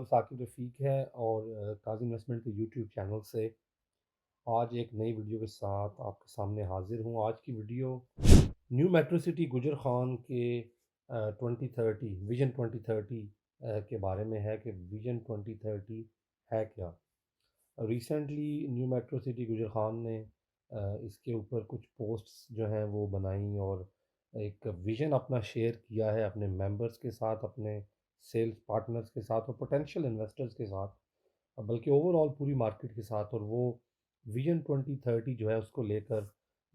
ثاقب رفیق ہے اور قاضی انویسٹمنٹ کے یوٹیوب چینل سے آج ایک نئی ویڈیو کے ساتھ آپ کے سامنے حاضر ہوں۔ آج کی ویڈیو نیو میٹرو سٹی گجر خان کے 2030 ویژن 2030 کے بارے میں ہے کہ ویژن 2030 ہے کیا۔ ریسنٹلی نیو میٹرو سٹی گجر خان نے اس کے اوپر کچھ پوسٹس جو ہیں وہ بنائیں اور ایک ویژن اپنا شیئر کیا ہے اپنے ممبرس کے ساتھ، اپنے سیلز پارٹنرز کے ساتھ اور پوٹینشیل انویسٹرز کے ساتھ، بلکہ اوور آل پوری مارکیٹ کے ساتھ۔ اور وہ ویژن 2030 جو ہے اس کو لے کر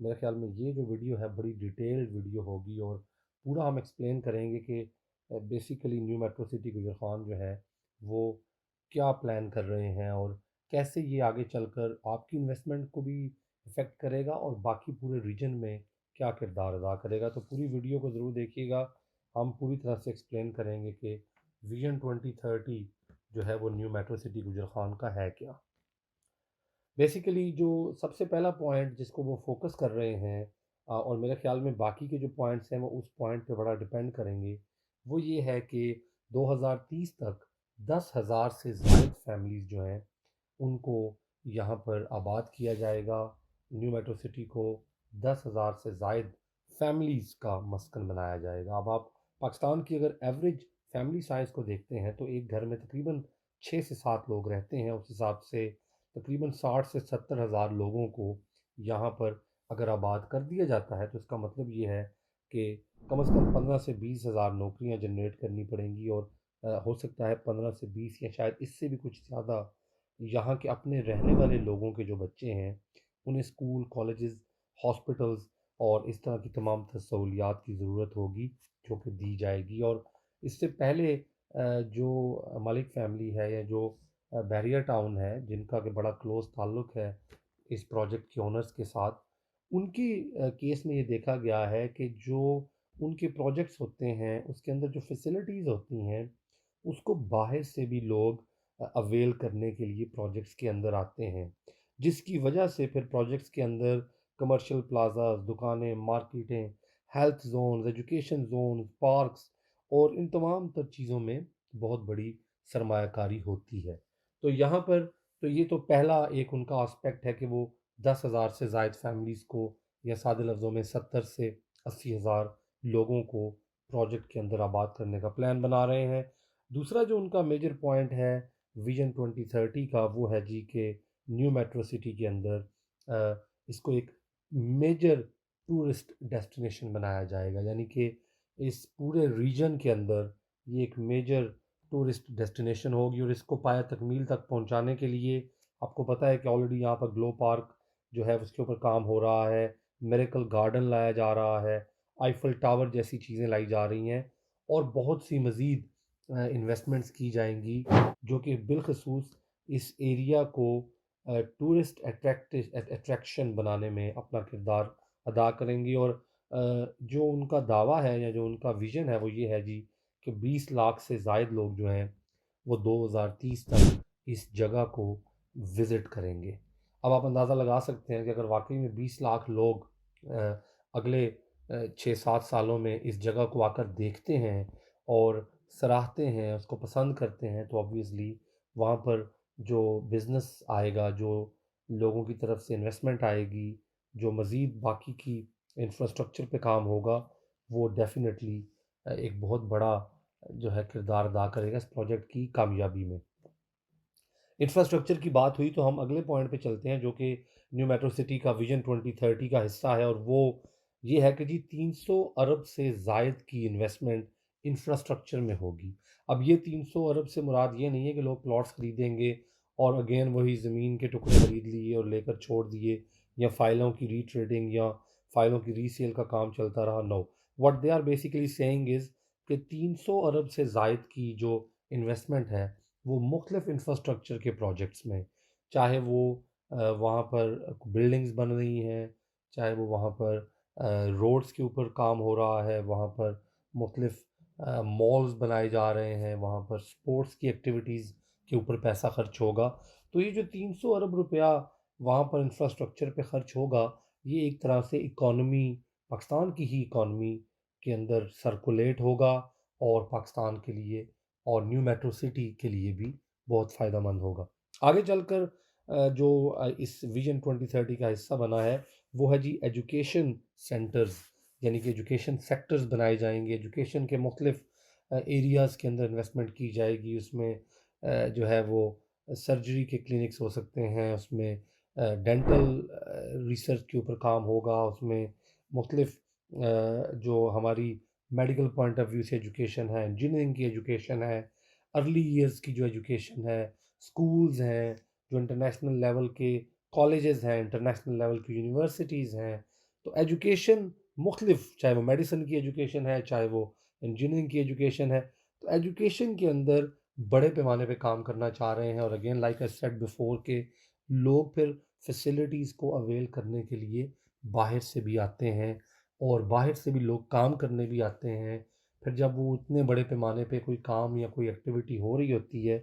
میرے خیال میں یہ جو ویڈیو ہے بڑی ڈیٹیلڈ ویڈیو ہوگی اور پورا ہم ایکسپلین کریں گے کہ بیسیکلی نیو میٹرو سٹی گجر خان جو ہے وہ کیا پلان کر رہے ہیں اور کیسے یہ آگے چل کر آپ کی انویسٹمنٹ کو بھی افیکٹ کرے گا اور باقی پورے ریجن میں کیا کردار ادا کرے گا۔ تو پوری ویڈیو کو ضرور دیکھیے گا، ہم پوری طرح سے ایکسپلین کریں گے کہ ویژن 2030 جو ہے وہ نیو میٹرو سٹی گجر خان کا ہے کیا۔ بیسیکلی جو سب سے پہلا پوائنٹ جس کو وہ فوکس کر رہے ہیں اور میرے خیال میں باقی کے جو پوائنٹس ہیں وہ اس پوائنٹ پہ بڑا ڈپینڈ کریں گے، وہ یہ ہے کہ 2030 تک 10,000 سے زائد فیملیز جو ہیں ان کو یہاں پر آباد کیا جائے گا۔ نیو میٹرو سٹی کو 10,000 سے زائد فیملیز کا مسکن بنایا جائے گا۔ اب آپ پاکستان کی اگر ایوریج فیملی سائز کو دیکھتے ہیں تو ایک گھر میں تقریباً 6 سے 7 لوگ رہتے ہیں، اس حساب سے تقریباً 60 سے 70 ہزار لوگوں کو یہاں پر اگر آباد کر دیا جاتا ہے تو اس کا مطلب یہ ہے کہ کم از کم 15 سے 20 ہزار نوکریاں جنریٹ کرنی پڑیں گی اور ہو سکتا ہے 15 سے 20 یا شاید اس سے بھی کچھ زیادہ یہاں کے اپنے رہنے والے لوگوں کے جو بچے ہیں انہیں اسکول، کالجز، ہاسپٹلز اور اس طرح کی تمام سہولیات کی ضرورت ہوگی جو کہ دی جائے گی۔ اور اس سے پہلے جو ملک فیملی ہے یا جو بیریا ٹاؤن ہے جن کا کہ بڑا کلوز تعلق ہے اس پروجیکٹ کے اونرز کے ساتھ، ان کی کیس میں یہ دیکھا گیا ہے کہ جو ان کے پروجیکٹس ہوتے ہیں اس کے اندر جو فیسلٹیز ہوتی ہیں اس کو باہر سے بھی لوگ اویل کرنے کے لیے پروجیکٹس کے اندر آتے ہیں، جس کی وجہ سے پھر پروجیکٹس کے اندر کمرشل پلازاز، دکانیں، مارکیٹیں، health zones, education zones, parks اور ان تمام تر چیزوں میں بہت بڑی سرمایہ کاری ہوتی ہے۔ تو یہاں پر تو یہ تو پہلا ایک ان کا آسپیکٹ ہے کہ وہ 10,000 سے زائد فیملیز کو یا سادے لفظوں میں 70 سے 80 ہزار لوگوں کو پروجیکٹ کے اندر آباد کرنے کا پلان بنا رہے ہیں۔ دوسرا جو ان کا میجر پوائنٹ ہے ویژن 2030 کا وہ ہے جی کہ نیو میٹرو سٹی کے اندر اس کو ایک میجر ٹورسٹ ڈیسٹینیشن بنایا جائے گا، یعنی کہ اس پورے ریجن کے اندر یہ ایک میجر ٹورسٹ ڈیسٹینیشن ہوگی۔ اور اس کو پایہ تکمیل تک پہنچانے کے لیے آپ کو پتہ ہے کہ آلریڈی یہاں پر گلو پارک جو ہے اس کے اوپر کام ہو رہا ہے، میریکل گارڈن لایا جا رہا ہے، آئیفل ٹاور جیسی چیزیں لائی جا رہی ہیں اور بہت سی مزید انویسٹمنٹس کی جائیں گی جو کہ بالخصوص اس ایریا کو ٹورسٹ اٹریکشن بنانے میں اپنا کردار ادا کریں گی۔ اور جو ان کا دعویٰ ہے یا جو ان کا ویژن ہے وہ یہ ہے جی کہ 20 لاکھ سے زائد لوگ جو ہیں وہ 2030 تک اس جگہ کو وزٹ کریں گے۔ اب آپ اندازہ لگا سکتے ہیں کہ اگر واقعی میں 20 لاکھ لوگ اگلے 6-7 سالوں میں اس جگہ کو آ کر دیکھتے ہیں اور سراہتے ہیں، اس کو پسند کرتے ہیں، تو آبویسلی وہاں پر جو بزنس آئے گا، جو لوگوں کی طرف سے انویسٹمنٹ آئے گی، جو مزید باقی کی انفراسٹرکچر پہ کام ہوگا، وہ ڈیفینیٹلی ایک بہت بڑا جو ہے کردار ادا کرے گا اس پروجیکٹ کی کامیابی میں۔ انفراسٹرکچر کی بات ہوئی تو ہم اگلے پوائنٹ پہ چلتے ہیں جو کہ نیو میٹرو سٹی کا ویژن 2030 کا حصہ ہے، اور وہ یہ ہے کہ جی 300 ارب سے زائد کی انویسٹمنٹ انفراسٹرکچر میں ہوگی۔ اب یہ 300 ارب سے مراد یہ نہیں ہے کہ لوگ پلاٹس خریدیں گے اور اگین وہی زمین کے ٹکڑے خرید لیے اور لے کر چھوڑ دیے، یا فائلوں کی ری ٹریڈنگ یا فائلوں کی ری سیل کا کام چلتا رہا۔ No, what they are basically seeing is کہ 300 ارب سے زائد کی جو انویسٹمنٹ ہے وہ مختلف انفراسٹرکچر کے پروجیکٹس میں، چاہے وہ وہاں پر بلڈنگز بن رہی ہیں، چاہے وہ وہاں پر روڈز کے اوپر کام ہو رہا ہے، وہاں پر مختلف مالز بنائے جا رہے ہیں، وہاں پر سپورٹس کی ایکٹیویٹیز کے اوپر پیسہ خرچ ہوگا۔ تو یہ جو 300 ارب روپیہ وہاں پر انفراسٹرکچر پہ خرچ ہوگا، یہ ایک طرح سے اکانومی، پاکستان کی ہی اکانومی کے اندر سرکولیٹ ہوگا اور پاکستان کے لیے اور نیو میٹرو سٹی کے لیے بھی بہت فائدہ مند ہوگا۔ آگے چل کر جو اس ویژن 2030 کا حصہ بنا ہے وہ ہے جی ایجوکیشن سینٹرز، یعنی کہ ایجوکیشن سیکٹرز بنائے جائیں گے، ایجوکیشن کے مختلف ایریاز کے اندر انویسٹمنٹ کی جائے گی۔ اس میں جو ہے وہ سرجری کے کلینکس ہو سکتے ہیں، اس میں ڈینٹل ریسرچ کے اوپر کام ہوگا، اس میں مختلف جو ہماری میڈیکل پوائنٹ آف ویو سے ایجوکیشن ہے، انجینئرنگ کی ایجوکیشن ہے، ارلی ایئرز کی جو ایجوکیشن ہے، سکولز ہیں جو انٹرنیشنل لیول کے، کالجز ہیں، انٹرنیشنل لیول کی یونیورسٹیز ہیں۔ تو ایجوکیشن مختلف، چاہے وہ میڈیسن کی ایجوکیشن ہے، چاہے وہ انجینئرنگ کی ایجوکیشن ہے، تو ایجوکیشن کے اندر بڑے پیمانے پہ کام کرنا چاہ رہے ہیں۔ اور again like I said before کہ لوگ پھر فیسلٹیز کو اویل کرنے کے لیے باہر سے بھی آتے ہیں، اور باہر سے بھی لوگ کام کرنے بھی آتے ہیں۔ پھر جب وہ اتنے بڑے پیمانے پہ کوئی کام یا کوئی ایکٹیویٹی ہو رہی ہوتی ہے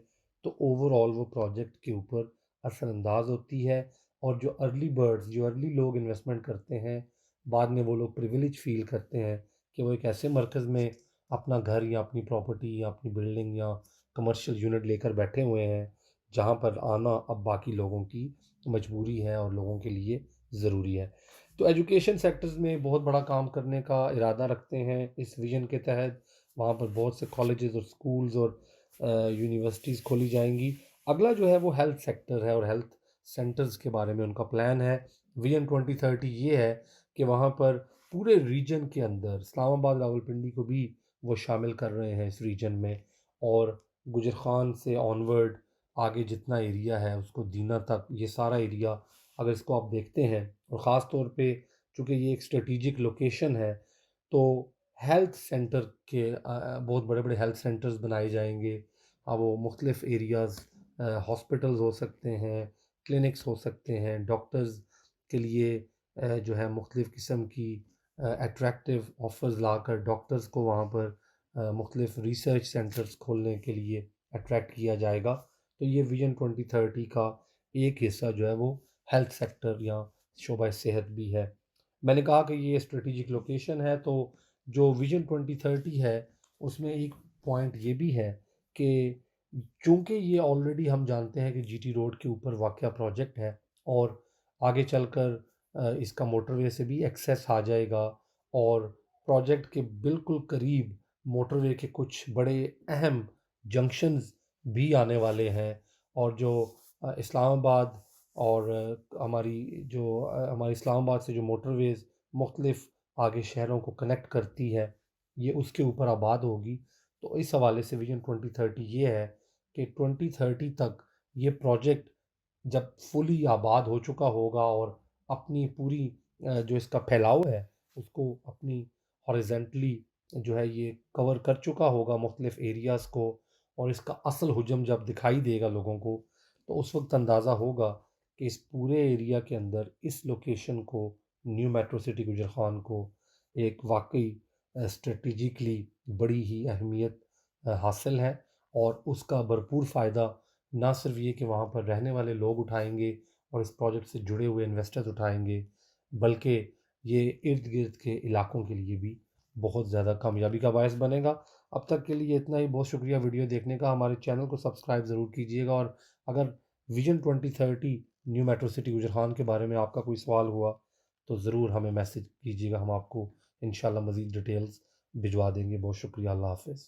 تو اوور آل وہ پروجیکٹ کے اوپر اثر انداز ہوتی ہے، اور جو ارلی برڈز، جو ارلی لوگ انویسٹمنٹ کرتے ہیں، بعد میں وہ لوگ پریویلیج فیل کرتے ہیں کہ وہ ایک ایسے مرکز میں اپنا گھر یا اپنی پراپرٹی یا اپنی بلڈنگ یا کمرشل یونٹ لے کر بیٹھے ہوئے ہیں، جہاں پر آنا اب باقی لوگوں کی مجبوری ہے اور لوگوں کے لیے ضروری ہے۔ تو ایجوکیشن سیکٹرز میں بہت بڑا کام کرنے کا ارادہ رکھتے ہیں اس ویژن کے تحت۔ وہاں پر بہت سے کالجز اور سکولز اور یونیورسٹیز کھولی جائیں گی۔ اگلا جو ہے وہ ہیلتھ سیکٹر ہے، اور ہیلتھ سینٹرز کے بارے میں ان کا پلان ہے۔ ویژن 2030 یہ ہے کہ وہاں پر پورے ریجن کے اندر اسلام آباد راولپنڈی کو بھی وہ شامل کر رہے ہیں اس ریجن میں، اور گجر خان سے آنورڈ آگے جتنا ایریا ہے اس کو دینا تک، یہ سارا ایریا اگر اس کو آپ دیکھتے ہیں، اور خاص طور پہ چونکہ یہ ایک اسٹریٹجک لوکیشن ہے تو ہیلتھ سینٹر کے بہت بڑے بڑے ہیلتھ سینٹرز بنائے جائیں گے۔ اب وہ مختلف ایریاز، ہاسپٹلز ہو سکتے ہیں، کلینکس ہو سکتے ہیں، ڈاکٹرز کے لیے جو ہے مختلف قسم کی اٹریکٹیو آفرز لا کر ڈاکٹرز کو وہاں پر مختلف ریسرچ سینٹرز کھولنے کے لیے اٹریکٹ کیا جائے گا۔ تو یہ ویژن 2030 کا ایک حصہ جو ہے وہ ہیلتھ سیکٹر یا شعبہ صحت بھی ہے۔ میں نے کہا کہ یہ اسٹریٹجک لوکیشن ہے، تو جو ویژن 2030 ہے اس میں ایک پوائنٹ یہ بھی ہے کہ چونکہ یہ آلریڈی ہم جانتے ہیں کہ جی ٹی روڈ کے اوپر واقع پروجیکٹ ہے، اور آگے چل کر اس کا موٹر وے سے بھی ایکسیس آ جائے گا، اور پروجیکٹ کے بالکل قریب موٹر وے کے کچھ بڑے اہم جنکشنز بھی آنے والے ہیں، اور جو اسلام آباد اور ہماری اسلام آباد سے جو موٹر ویز مختلف آگے شہروں کو کنیکٹ کرتی ہے، یہ اس کے اوپر آباد ہوگی۔ تو اس حوالے سے ویژن 2030 یہ ہے کہ 2030 تک یہ پروجیکٹ جب فلی آباد ہو چکا ہوگا اور اپنی پوری جو اس کا پھیلاؤ ہے اس کو اپنی ہاریزنٹلی جو ہے یہ کور کر چکا ہوگا مختلف ایریاز کو، اور اس کا اصل حجم جب دکھائی دے گا لوگوں کو تو اس وقت اندازہ ہوگا کہ اس پورے ایریا کے اندر اس لوکیشن کو، نیو میٹرو سٹی گجر خان کو، ایک واقعی اسٹریٹجکلی بڑی ہی اہمیت حاصل ہے، اور اس کا بھرپور فائدہ نہ صرف یہ کہ وہاں پر رہنے والے لوگ اٹھائیں گے اور اس پروجیکٹ سے جڑے ہوئے انویسٹرز اٹھائیں گے، بلکہ یہ ارد گرد کے علاقوں کے لیے بھی بہت زیادہ کامیابی کا باعث بنے گا۔ اب تک کے لیے اتنا ہی، بہت شکریہ ویڈیو دیکھنے کا۔ ہمارے چینل کو سبسکرائب ضرور کیجیے گا، اور اگر ویژن 2030 نیو میٹرو سٹی گجر خان کے بارے میں آپ کا کوئی سوال ہوا تو ضرور ہمیں میسج کیجیے گا، ہم آپ کو انشاءاللہ مزید ڈیٹیلز بھجوا دیں گے۔ بہت شکریہ، اللہ حافظ۔